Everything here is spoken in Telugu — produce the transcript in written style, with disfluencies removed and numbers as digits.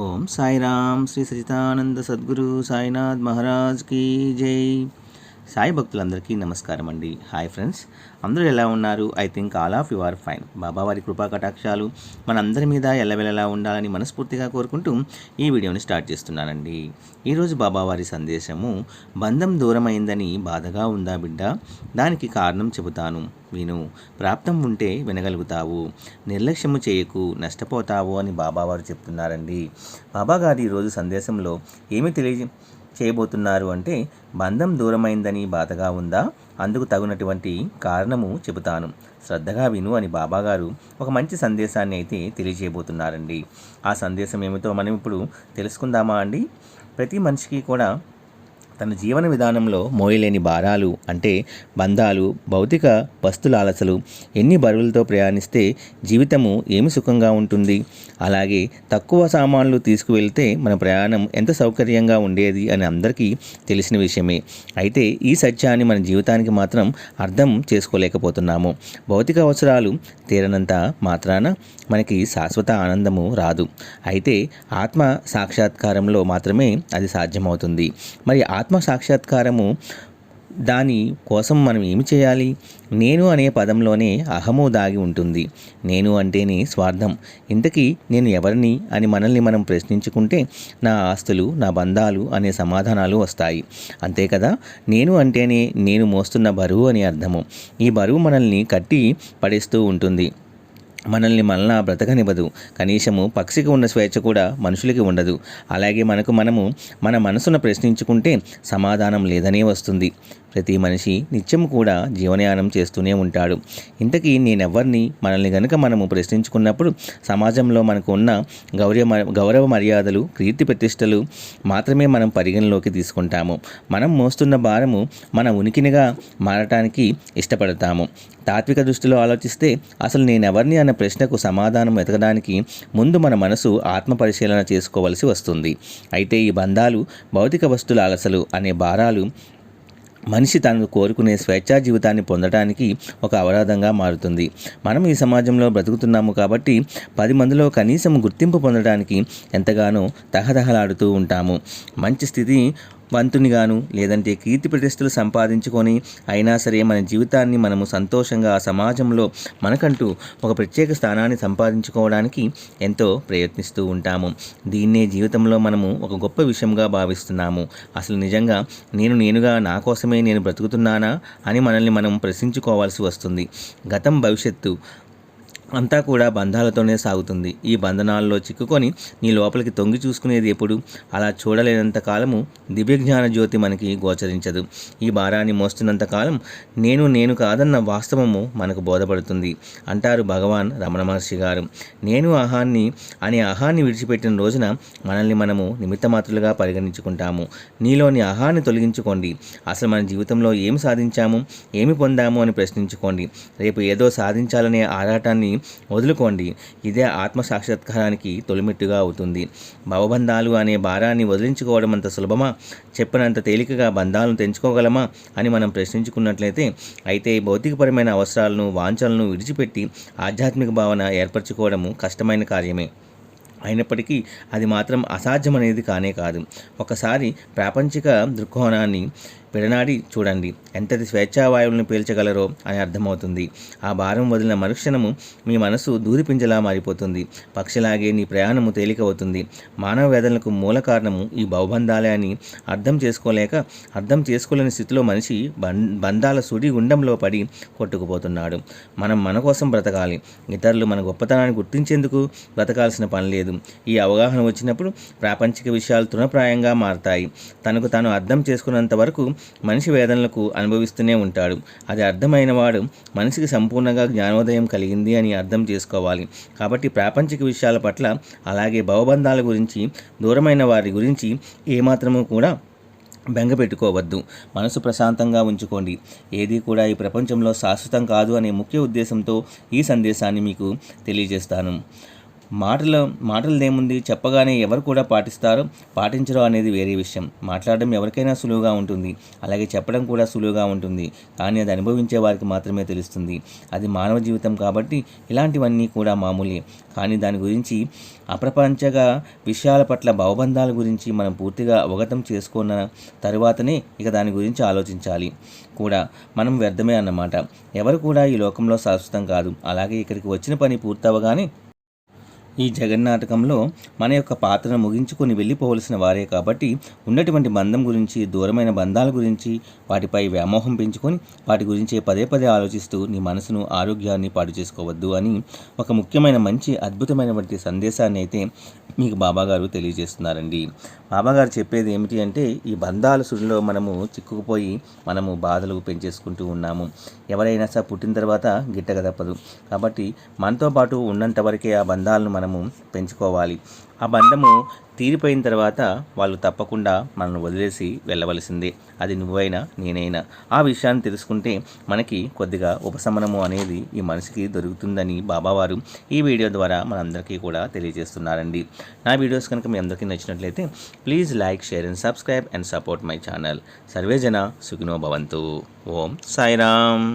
ఓం సాయిరామ్. శ్రీ సచితానంద సద్గురు సాయినాథ్ మహారాజ్ కీ జై. సాయి భక్తులందరికీ నమస్కారం అండి. హాయ్ ఫ్రెండ్స్, అందరూ ఎలా ఉన్నారు? I think all of you are fine. బాబావారి కృపా కటాక్షాలు మనందరి మీద ఎల్లవెల్లలా ఉండాలని మనస్ఫూర్తిగా కోరుకుంటూ ఈ వీడియోని స్టార్ట్ చేస్తున్నానండి. ఈరోజు బాబావారి సందేశము, బంధం దూరమైందని బాధగా ఉందా బిడ్డ? దానికి కారణం చెబుతాను, విను. ప్రాప్తం ఉంటే వినగలుగుతావు, నిర్లక్ష్యము చేయకు, నష్టపోతావు అని బాబావారు చెప్తున్నారండి. బాబాగారు ఈరోజు సందేశంలో ఏమి చేయబోతున్నారు అంటే, బంధం దూరమైందని బాధగా ఉందా? అందుకు తగినటువంటి కారణము చెబుతాను, శ్రద్ధగా విను అని బాబాగారు ఒక మంచి సందేశాన్ని అయితే తెలియజేయబోతున్నారండి. ఆ సందేశం ఏమిటో మనం ఇప్పుడు తెలుసుకుందామా అండి. ప్రతి మనిషికి కూడా తన జీవన విధానంలో మోయలేని భారాలు అంటే బంధాలు, భౌతిక వస్తులాలసలు, ఎన్ని బరువులతో ప్రయాణిస్తే జీవితము ఏమి సుఖంగా ఉంటుంది? అలాగే తక్కువ సామాన్లు తీసుకువెళ్తే మన ప్రయాణం ఎంత సౌకర్యంగా ఉండేది అని అందరికీ తెలిసిన విషయమే. అయితే ఈ సత్యాన్ని మన జీవితానికి మాత్రం అర్థం చేసుకోలేకపోతున్నాము. భౌతిక అవసరాలు తీరనంత మాత్రాన మనకి శాశ్వత ఆనందము రాదు. అయితే ఆత్మ సాక్షాత్కారంలో మాత్రమే అది సాధ్యమవుతుంది. మరి ఆత్మ సాక్షాత్కారము దాని కోసం మనం ఏమి చేయాలి? నేను అనే పదంలోనే అహము దాగి ఉంటుంది. నేను అంటేనే స్వార్థం. ఇంతకీ నేను ఎవరిని అని మనల్ని మనం ప్రశ్నించుకుంటే నా ఆస్తులు, నా బంధాలు అనే సమాధానాలు వస్తాయి. అంతే కదా. నేను అంటేనే నేను మోస్తున్న బరువు అని అర్థము. ఈ బరువు మనల్ని కట్టి పడేస్తూ ఉంటుంది, మనల్ని మళ్ళా బ్రతకనివ్వదు. కనీసము పక్షికి ఉన్న స్వేచ్ఛ కూడా మనుషులకి ఉండదు. అలాగే మనము మన మనసును ప్రశ్నించుకుంటే సమాధానం లేదనే వస్తుంది. ప్రతి మనిషి నిత్యము కూడా జీవనయానం చేస్తూనే ఉంటాడు. ఇంతకీ నేనెవ్వరిని మనల్ని గనుక మనము ప్రశ్నించుకున్నప్పుడు సమాజంలో మనకు ఉన్న గౌరవ మర్యాదలు, కీర్తి ప్రతిష్టలు మాత్రమే మనం పరిగణలోకి తీసుకుంటాము. మనం మోస్తున్న భారము మన ఉనికినిగా మారటానికి ఇష్టపడతాము. తాత్విక దృష్టిలో ఆలోచిస్తే అసలు నేనెవరిని అన్న ప్రశ్నకు సమాధానం వెతకడానికి ముందు మన మనసు ఆత్మ పరిశీలన చేసుకోవలసి వస్తుంది. అయితే ఈ బంధాలు, భౌతిక వస్తుల అలసలు అనే భారాలు మనిషి తనను కోరుకునే స్వేచ్ఛా జీవితాన్ని పొందడానికి ఒక అవరోధంగా మారుతుంది. మనం ఈ సమాజంలో బ్రతుకుతున్నాము కాబట్టి 10 మందిలో కనీసం గుర్తింపు పొందడానికి ఎంతగానో తహతహలాడుతూ ఉంటాము. మంచి స్థితి వంతునిగాను లేదంటే కీర్తి ప్రతిష్టలు సంపాదించుకొని అయినా సరే మన జీవితాన్ని మనము సంతోషంగా ఆ సమాజంలో మనకంటూ ఒక ప్రత్యేక స్థానాన్ని సంపాదించుకోవడానికి ఎంతో ప్రయత్నిస్తూ ఉంటాము. దీన్నే జీవితంలో మనము ఒక గొప్ప విషయంగా భావిస్తున్నాము. అసలు నిజంగా నేనుగా నా కోసమే నేను బ్రతుకుతున్నానా అని మనల్ని మనం ప్రశ్నించుకోవాల్సి వస్తుంది. గతం, భవిష్యత్తు అంతా కూడా బంధాలతోనే సాగుతుంది. ఈ బంధనాల్లో చిక్కుకొని నీ లోపలికి తొంగి చూసుకునేది ఎప్పుడు? అలా చూడలేనంత కాలము దివ్యజ్ఞాన జ్యోతి మనకి గోచరించదు. ఈ భారాన్ని మోస్తున్నంత కాలం నేను కాదన్న వాస్తవము మనకు బోధపడుతుంది అంటారు భగవాన్ రమణ మహర్షి గారు. నేను అనే అహాన్ని విడిచిపెట్టిన రోజున మనల్ని మనము నిమిత్తమాత్రులుగా పరిగణించుకుంటాము. నీలోని అహాన్ని తొలగించుకోండి. అసలు మన జీవితంలో ఏమి సాధించాము, ఏమి పొందాము అని ప్రశ్నించుకోండి. రేపు ఏదో సాధించాలనే ఆరాటాన్ని వదులుకోండి. ఇదే ఆత్మ సాక్షాత్కారానికి తొలిమెట్టుగా అవుతుంది. భవబంధాలు అనే భారాన్ని వదిలించుకోవడం అంత సులభమా? చెప్పినంత తేలికగా బంధాలను తెంచుకోగలమా అని మనం ప్రశ్నించుకున్నట్లయితే, అయితే భౌతికపరమైన అవసరాలను, వాంఛలను విడిచిపెట్టి ఆధ్యాత్మిక భావన ఏర్పరచుకోవడము కష్టమైన కార్యమే. అయినప్పటికీ అది మాత్రం అసాధ్యమనేది కానే కాదు. ఒకసారి ప్రాపంచిక దృక్కోణాన్ని విడనాడి చూడండి. ఎంతటి స్వేచ్ఛావాయువులను పీల్చగలరో అని అర్థమవుతుంది. ఆ భారం వదిలిన మరుక్షణము మీ మనసు దూదిపింజలా మారిపోతుంది. పక్షిలాగే నీ ప్రయాణము తేలికవుతుంది. మానవ వేదనలకు మూల కారణము ఈ భవబంధాలే అని అర్థం చేసుకోలేని స్థితిలో మనిషి బంధాల సుడి గుండంలో పడి కొట్టుకుపోతున్నాడు. మనం మన కోసం బ్రతకాలి. ఇతరులు మన గొప్పతనాన్ని గుర్తించేందుకు బ్రతకాల్సిన పని లేదు. ఈ అవగాహన వచ్చినప్పుడు ప్రాపంచిక విషయాలు తృణప్రాయంగా మారతాయి. తనకు తాను అర్థం చేసుకున్నంత వరకు మనిషి వేదనలకు అనుభవిస్తూనే ఉంటాడు. అది అర్థమైన వాడు మనిషికి సంపూర్ణంగా జ్ఞానోదయం కలిగింది అని అర్థం చేసుకోవాలి. కాబట్టి ప్రాపంచిక విషయాల పట్ల, అలాగే భవబంధాల గురించి, దూరమైన వారి గురించి ఏమాత్రమూ కూడా బెంగ పెట్టుకోవద్దు. మనసు ప్రశాంతంగా ఉంచుకోండి. ఏది కూడా ఈ ప్రపంచంలో శాశ్వతం కాదు అనే ముఖ్య ఉద్దేశంతో ఈ సందేశాన్ని మీకు తెలియజేస్తాను. మాటలదేముంది, చెప్పగానే ఎవరు కూడా పాటిస్తారో పాటించరో అనేది వేరే విషయం. మాట్లాడడం ఎవరికైనా సులువుగా ఉంటుంది, అలాగే చెప్పడం కూడా సులువుగా ఉంటుంది. కానీ అది అనుభవించే వారికి మాత్రమే తెలుస్తుంది. అది మానవ జీవితం కాబట్టి ఇలాంటివన్నీ కూడా మామూలే. కానీ దాని గురించి అప్రపంచగా విషయాల పట్ల భావబంధాల గురించి మనం పూర్తిగా అవగతం చేసుకున్న తరువాతనే ఇక దాని గురించి ఆలోచించాలి కూడా. మనం వ్యర్థమే అన్నమాట. ఎవరు కూడా ఈ లోకంలో శాశ్వతం కాదు. అలాగే ఇక్కడికి వచ్చిన పని పూర్తవగానే ఈ జగన్నాటకంలో మన యొక్క పాత్రను ముగించుకొని వెళ్ళిపోవలసిన వారే కాబట్టి ఉన్నటువంటి బంధం గురించి, దూరమైన బంధాల గురించి, వాటిపై వ్యామోహం పెంచుకొని వాటి గురించి పదే పదే ఆలోచిస్తూ నీ మనసును, ఆరోగ్యాన్ని పాడు చేసుకోవద్దు అని ఒక ముఖ్యమైన మంచి అద్భుతమైనటువంటి సందేశాన్ని అయితే మీకు బాబాగారు తెలియజేస్తున్నారండి. బాబాగారు చెప్పేది ఏమిటి అంటే, ఈ బంధాల సుడిలో మనము చిక్కుకుపోయి మనము బాధలు పెంచేసుకుంటూ ఉన్నాము. ఎవరైనా సరే పుట్టిన తర్వాత గిట్టక తప్పదు. కాబట్టి మనతో పాటు ఉన్నంత వరకే ఆ బంధాలను మనము పెంచుకోవాలి. ఆ బంధము తీరిపోయిన తర్వాత వాళ్ళు తప్పకుండా మనల్ని వదిలేసి వెళ్ళవలసిందే. అది నువ్వైనా నేనైనా. ఆ విషయాన్ని తెలుసుకుంటే మనకి కొద్దిగా ఉపశమనము అనేది ఈ మనసుకి దొరుకుతుందని బాబావారు ఈ వీడియో ద్వారా మనందరికీ కూడా తెలియజేస్తున్నారండి. నా వీడియోస్ కనుక మీ అందరికీ నచ్చినట్లయితే please like, share and subscribe and support my channel. సర్వేజన సుఖినో భవంతు. ఓం సాయిరామ్.